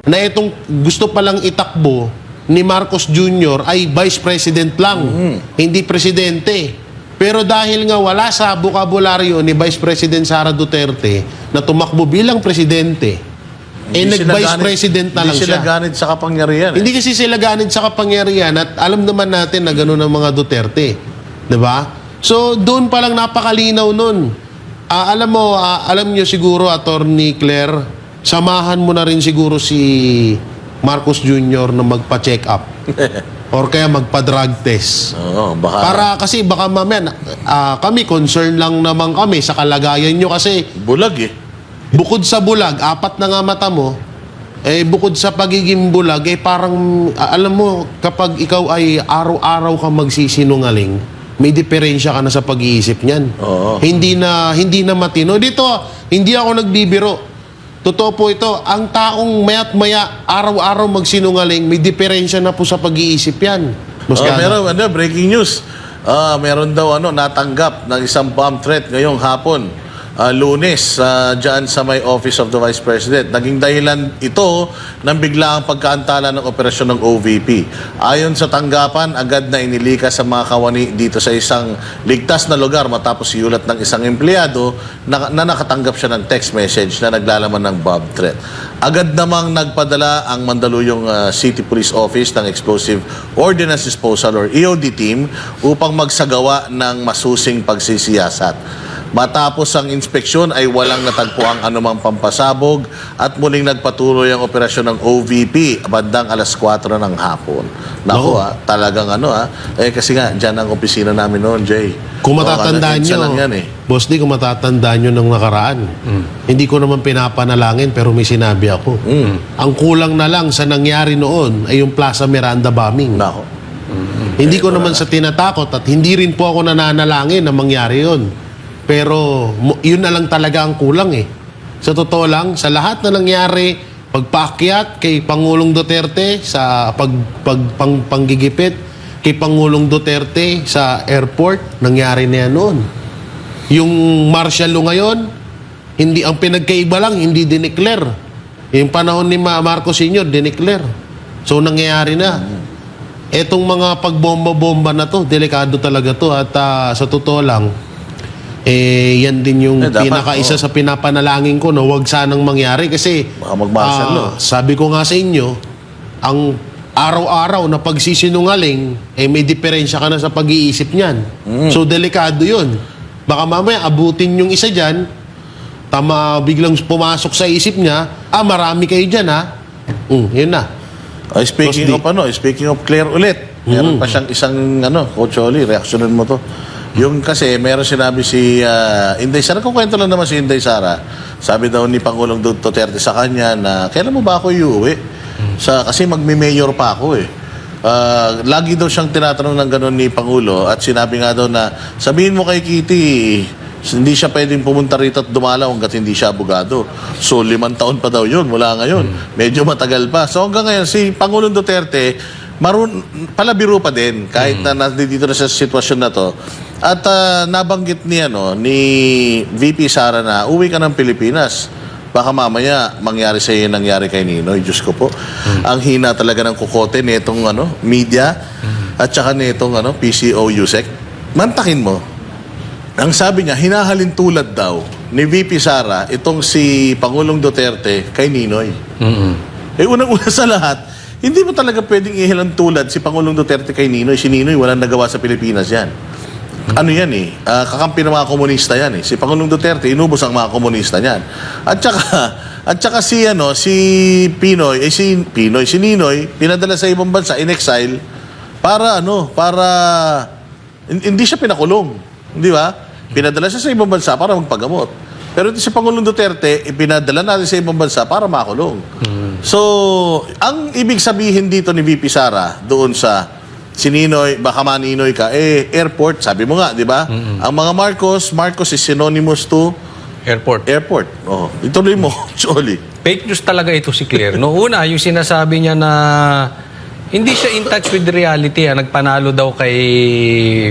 na itong gusto palang itakbo ni Marcos Jr. ay Vice President lang, hindi Presidente. Pero dahil nga wala sa bokabularyo ni Vice President Sara Duterte na tumakbo bilang Presidente, nag-Vice President na lang siya. Hindi sila ganit sa kapangyarihan. Hindi kasi sila ganit sa kapangyarihan at alam naman natin na gano'n ang mga Duterte. Diba? So, doon palang napakalinaw nun. Alam nyo siguro, Attorney Claire, samahan mo na rin siguro si Marcos Jr. na magpa-check up. Or kaya magpa-drug test. Oo, baka. Kasi baka mamaya, kami, concern lang naman kami sa kalagayan nyo kasi Bulag eh. bukod sa bulag, 4 na nga mata mo, bukod sa pagiging bulag, parang, alam mo, kapag ikaw ay araw-araw ka magsisinungaling, may diferensya ka na sa pag-iisip niyan. Oo. Hindi na matino. Dito, hindi ako nagbibiro. Totoo po ito, ang taong maya't-maya, araw-araw magsinungaling, may diferensya na po sa pag-iisip yan. Meron, breaking news. Meron daw natanggap ng isang bomb threat ngayong hapon. Lunes, dyan sa may Office of the Vice President. Naging dahilan ito ng biglaang pagkaantala ng operasyon ng OVP. Ayon sa tanggapan, agad na inilikas sa mga kawani dito sa isang ligtas na lugar matapos iulat ng isang empleyado na nakatanggap siya ng text message na naglalaman ng bomb threat. Agad namang nagpadala ang Mandaluyong City Police Office ng Explosive Ordnance Disposal or EOD team upang magsagawa ng masusing pagsisiyasat. Matapos ang inspeksyon ay walang natagpuang anumang pampasabog at muling nagpatuloy ang operasyon ng OVP bandang alas 4 ng hapon. Naku talagang kasi nga dyan ang opisina namin noon, Jay. Kung matatandaan nyo, Boss D, kung matatandaan nyo ng nakaraan, hindi ko naman pinapanalangin pero may sinabi ako. Ang kulang na lang sa nangyari noon ay yung Plaza Miranda bombing. Hindi ko naman sa tinatakot at hindi rin po ako nananalangin na mangyari yun. Pero yun na lang talaga ang kulang eh. Sa totoo lang, sa lahat na nangyari, pagpaakyat kay Pangulong Duterte sa panggigipit, kay Pangulong Duterte sa airport, nangyari na yan noon. Yung martial law ngayon, hindi, ang pinagkaiba lang, hindi dineclare. Yung panahon ni Marcos Sr., dineclare. So nangyayari na. Etong mga pagbomba-bomba na to, delikado talaga to. At sa totoo lang, yan din yung pinakaisa sa pinapanalangin ko na huwag sanang mangyari kasi sabi ko nga sa inyo, ang araw-araw na pagsisinungaling, may diferensya ka na sa pag-iisip niyan. So, delikado yun. Baka mamaya, abutin yung isa dyan, biglang pumasok sa isip niya, marami kayo dyan, yun na. Speaking of Claire ulit, meron pa siyang isang, Coach Oli, reaksyonan mo to. Yung kasi, meron sinabi si Inday Sara, kukwento lang naman si Inday Sara. Sabi daw ni Pangulong Duterte sa kanya na, kailan mo ba ako iuwi? Kasi magmi-mayor pa ako eh. Lagi daw siyang tinatanong ng gano'n ni Pangulo at sinabi nga daw na, sabihin mo kay Kitty, hindi siya pwedeng pumunta rito at dumalaw hanggat hindi siya abogado. So, 5 taon pa daw yun mula ngayon. Medyo matagal pa. So, hanggang ngayon, si Pangulong Duterte, palabiro pa din kahit na nandito na sa sitwasyon na to. At nabanggit ni VP Sara na uwi ka ng Pilipinas. Baka mamaya mangyari sa iyo nangyari kay Ninoy. Diyos ko po. Ang hina talaga ng kukote nitong media at saka nitong PCO USEC. Mantakin mo. Ang sabi niya, hinahalin tulad daw ni VP Sara itong si Pangulong Duterte kay Ninoy. Unang-una sa lahat, hindi mo talaga pwedeng ihilang tulad si Pangulong Duterte kay Ninoy. Si Ninoy walang nagawa sa Pilipinas yan. Yan kakampi ng mga komunista yan eh. Si Pangulong Duterte, inubos ang mga komunista niyan. At saka si Pinoy, si Ninoy, pinadala sa ibang bansa, in exile, para hindi siya pinakulong. Di ba? Pinadala siya sa ibang bansa para magpagamot. Pero si Pangulong Duterte, ipinadala natin sa ibang bansa para makulong. So, ang ibig sabihin dito ni VP Sara, doon sa si Ninoy, baka maninoy ka, airport, sabi mo nga, di ba? Ang mga Marcos is synonymous to airport. Ituloy mo, Choli. Fake news talaga ito si Claire. Noong una, yung sinasabi niya na hindi siya in touch with reality. Nagpanalo daw kay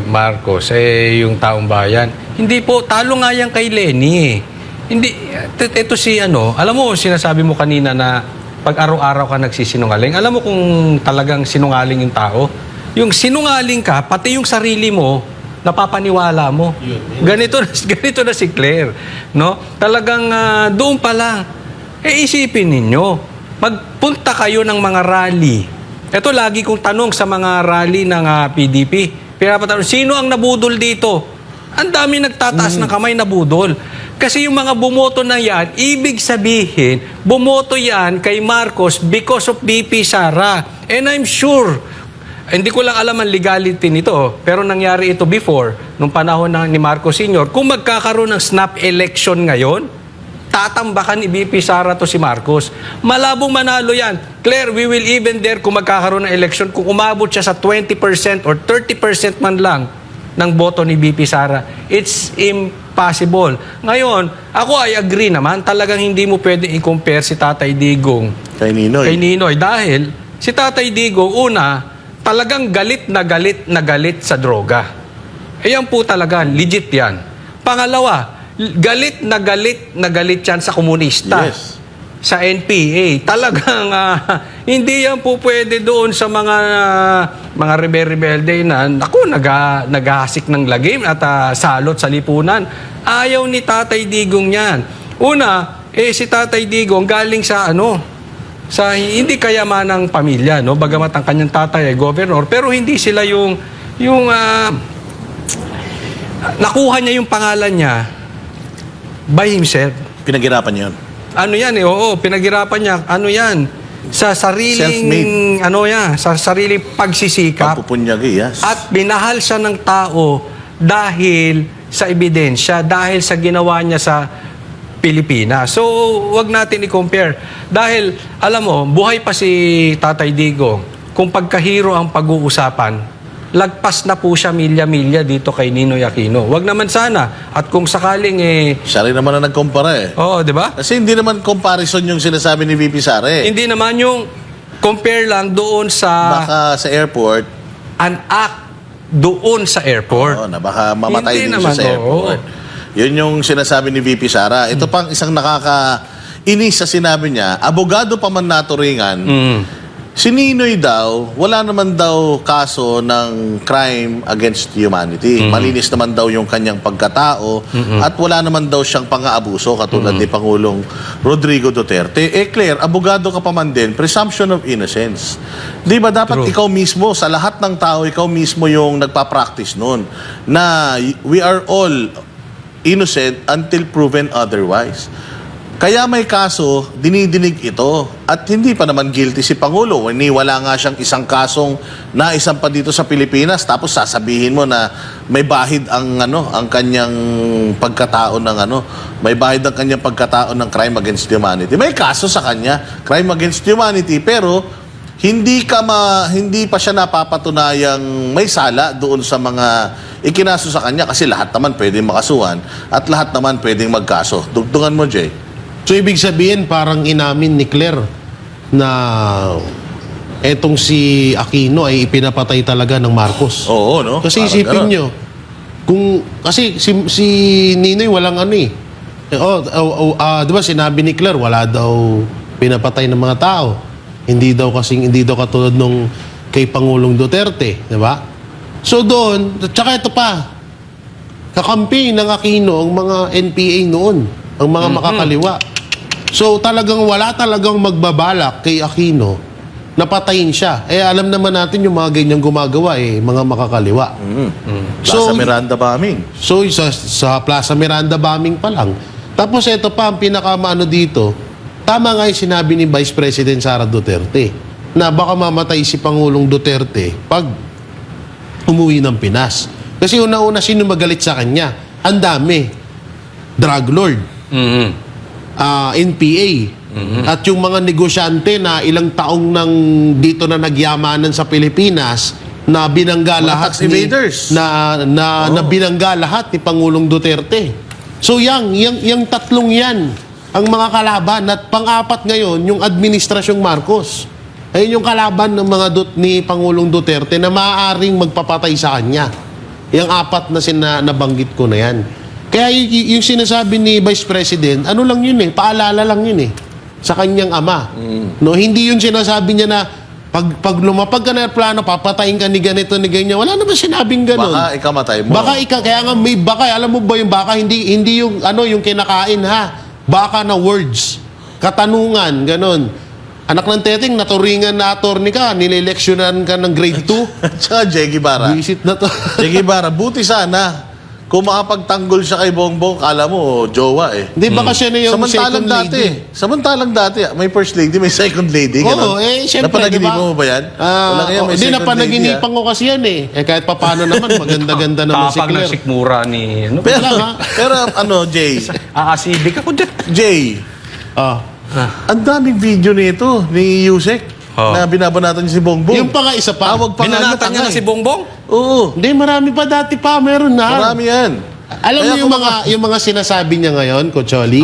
Marcos, yung taong bayan. Hindi po, talo nga yan kay Lenny. Hindi, ito alam mo, sinasabi mo kanina na pag araw-araw ka nagsisinungaling. Alam mo kung talagang sinungaling yung tao? Yung sinungaling ka, pati yung sarili mo, napapaniwala mo. Ganito na si Claire. No? Talagang doon pa lang. Isipin ninyo, magpunta kayo ng mga rally. Ito lagi kong tanong sa mga rally ng PDP. Pinapatanong, sino ang nabudol dito? Ang dami nagtataas ng kamay nabudol. Kasi yung mga bumoto na yan, ibig sabihin, bumoto yan kay Marcos because of BP Sara. And I'm sure, hindi ko lang alam ang legality nito, pero nangyari ito before, nung panahon ni Marcos Sr., kung magkakaroon ng snap election ngayon, tatambakan ni BP Sara to si Marcos. Malabong manalo yan. Claire, we will even dare kung magkakaroon ng election, kung umabot siya sa 20% or 30% man lang ng boto ni BP Sara. It's impossible. Ngayon, ako I agree naman, talagang hindi mo pwedeng i-compare si Tatay Digong Kay Ninoy. Dahil si Tatay Digong, una, talagang galit na galit sa droga. Ayan po talaga, legit yan. Pangalawa, galit na galit yan sa komunista. Yes. Sa NPA. Talagang hindi yan po pwede doon sa mga rebelde na naghahasik ng lagim at salot sa lipunan. Ayaw ni Tatay Digong yan. Una, si Tatay Digong galing sa sa hindi kayamanang pamilya, no? Bagamat ang kanyang tatay ay governor, pero hindi sila yung nakuha niya yung pangalan niya by himself. Pinaghirapan yun. Ano yan oo, pinaghirapan niya. Ano yan? Sa sariling, Self-made. sa sariling pagsisikap. Pagpupunyagi, yes. At binahal siya ng tao dahil sa ebidensya, dahil sa ginawa niya sa Pilipinas. So, wag natin i-compare. Dahil, alam mo, buhay pa si Tatay Digong. Kung pagkahiro ang pag-uusapan, lagpas na po siya milya-milya dito kay Ninoy Aquino. Wag naman sana. At kung sakaling Siya rin naman na nagkumpara Oo, di ba? Kasi hindi naman comparison yung sinasabi ni VP Sara Hindi naman yung compare lang doon sa Baka sa airport, an act doon sa airport. na baka mamatay Hindi din naman, siya sa airport. Yun yung sinasabi ni VP Sara. Ito pang isang nakakainis sa sinabi niya, abogado pa man naturingan, si Ninoy daw, wala naman daw kaso ng crime against humanity. Malinis naman daw yung kanyang pagkatao at wala naman daw siyang pang-aabuso katulad ni Pangulong Rodrigo Duterte. Claire, abogado ka pa man din, presumption of innocence. Di ba dapat ikaw mismo, sa lahat ng tao, ikaw mismo yung nagpa-practice nun na we are all innocent until proven otherwise. Kaya may kaso, dinidinig ito. At hindi pa naman guilty si Pangulo. Wala nga siyang isang kasong naisampa dito sa Pilipinas. Tapos sasabihin mo na may bahid ang kanyang pagkatao ng may bahid ang kanyang pagkatao ng crime against humanity. May kaso sa kanya, crime against humanity, pero hindi pa siya napapatunayang may sala doon sa mga ikinaso sa kanya kasi lahat naman pwedeng makasuhan at lahat naman pwedeng magkaso. Dugtungan mo, Jay. So, ibig sabihin, parang inamin ni Claire na etong si Aquino ay ipinapatay talaga ng Marcos. Oo, no? Kasi Parang isipin ganon. nyo, kasi si Ninoy walang di ba sinabi ni Claire, wala daw pinapatay ng mga tao. Hindi daw katulad nung kay Pangulong Duterte, di ba? So doon, tsaka ito pa, kakampi ng Aquino ang mga NPA noon, ang mga makakaliwa. So wala talagang magbabalak kay Aquino na patayin siya. Alam naman natin yung mga ganyang gumagawa mga makakaliwa. Plaza Miranda bombing. So sa Plaza Miranda bombing pa lang. Tapos ito pa ang pinakamaano dito. Tama nga yung sinabi ni Vice President Sara Duterte na baka mamatay si Pangulong Duterte pag umuwi ng Pinas. Kasi una-una sino magalit sa kanya? Ang dami. Drug lord. NPA. At yung mga negosyante na ilang taong nang dito na nagyamanan sa Pilipinas na binangga lahat tax evaders. na binangga lahat ni Pangulong Duterte. So yung tatlong yan ang mga kalaban at pang-apat ngayon yung administrasyong Marcos. Ayun yung kalaban ng mga ni Pangulong Duterte na maaaring magpapatay sa kanya. Yung apat na nabanggit ko na yan. Kaya yung sinasabi ni Vice President, lang yun paalala lang yun sa kanyang ama. No, hindi yun sinasabi niya na pag lumapag ka na plano, papatayin ka ni ganito, ni ganyan. Wala naman sinabing ganun. Baka ikamatay mo. Baka kaya nga may baka, alam mo ba yung baka, hindi yung yung kinakain ha. Baka na words, katanungan, ganun. Anak ng teteng, naturingan na attorney ka, nileleksyonan ka ng grade 2. Tsaka Jay Guevara. Visit na to. Jay Guevara, buti sana. Kung makapagtanggol siya kay Bongbong, kala mo, jowa eh. Hindi, baka siya na yung second lady. Samantalang dati, may first lady, may second lady. Oo, syempre, Napanaginipan diba? mo ba yan? Wala kaya may Hindi, second napanaginipan ko kasi yan eh. Kahit papano naman, maganda-ganda naman si Tapang ng Claire. sikmura ni... Ano? Pero, Wala nga. pero Jay, Aasidik ako dyan. Jay, ang daming video nito ni Yusek na binabanatan niya si Bongbong. Yung pa nga isa pa. Tawag pa nga Binanatan niya na si Bongbong? Oo, Hindi, marami pa dati pa. Meron na. marami yan. Alam Kaya mo yung mga sinasabi niya ngayon, Cocholi,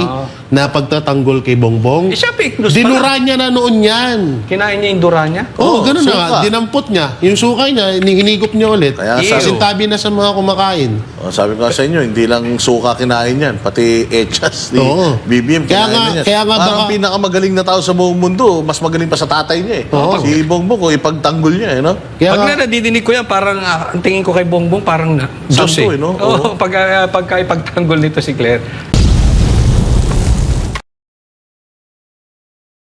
na pagtatanggol kay Bongbong, Eh siya, fake news pala. dinura niya na noon yan. Kinain niya yung dura niya? Oo, ganun na suka. nga. Dinampot niya. Yung sukay niya, hinigop niya ulit. Kaya Ew. Sintabi na sa mga kumakain. Sabi ko sa inyo, hindi lang suka kinain yan, pati echas ni Oo. BBM Kaya kinain nga- na yan. kaya nga Parang baka- pinakamagaling na tao sa buong mundo, mas magaling pa sa tatay niya eh. Oo. Si Bongbong ko, ipagtanggol niya eh, no? Kaya Pag nga, na nadidinig ko yan, parang ang tingin ko kay Bongbong parang Diyos Santo, eh. no? Oo, pagka ipagtanggol nito si Claire.